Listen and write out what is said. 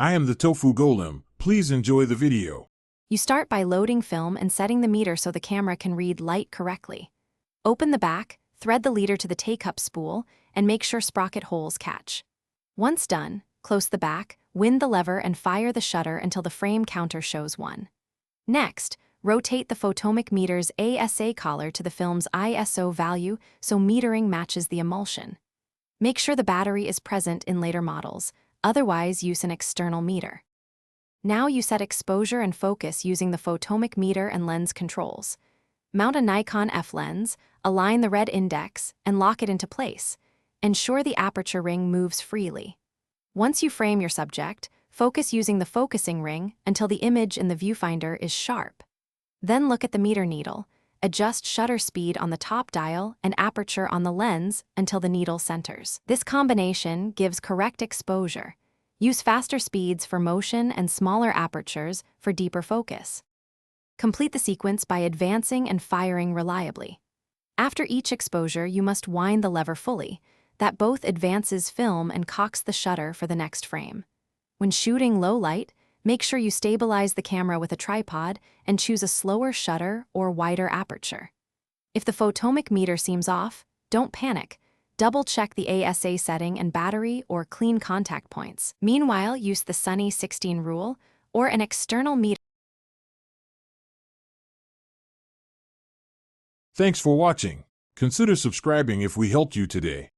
I am the Tofu Golem. Please enjoy the video. You start by loading film and setting the meter so the camera can read light correctly. Open the back, thread the leader to the take-up spool, and make sure sprocket holes catch. Once done, close the back, wind the lever and fire the shutter until the frame counter shows 1. Next, rotate the Photomic meter's ASA collar to the film's ISO value so metering matches the emulsion. Make sure the battery is present in later models, otherwise use an external meter. Now you set exposure and focus using the Photomic meter and lens controls. Mount a Nikon F lens, align the red index, and lock it into place. Ensure the aperture ring moves freely. Once you frame your subject, focus using the focusing ring until the image in the viewfinder is sharp. Then look at the meter needle. Adjust shutter speed on the top dial and aperture on the lens until the needle centers. This combination gives correct exposure. Use faster speeds for motion and smaller apertures for deeper focus. Complete the sequence by advancing and firing reliably. After each exposure, you must wind the lever fully. That both advances film and cocks the shutter for the next frame. When shooting low light, make sure you stabilize the camera with a tripod and choose a slower shutter or wider aperture. If the Photomic meter seems off, don't panic. Double-check the ASA setting and battery or clean contact points. Meanwhile, use the Sunny 16 rule or an external meter. Thanks for watching. Consider subscribing if we helped you today.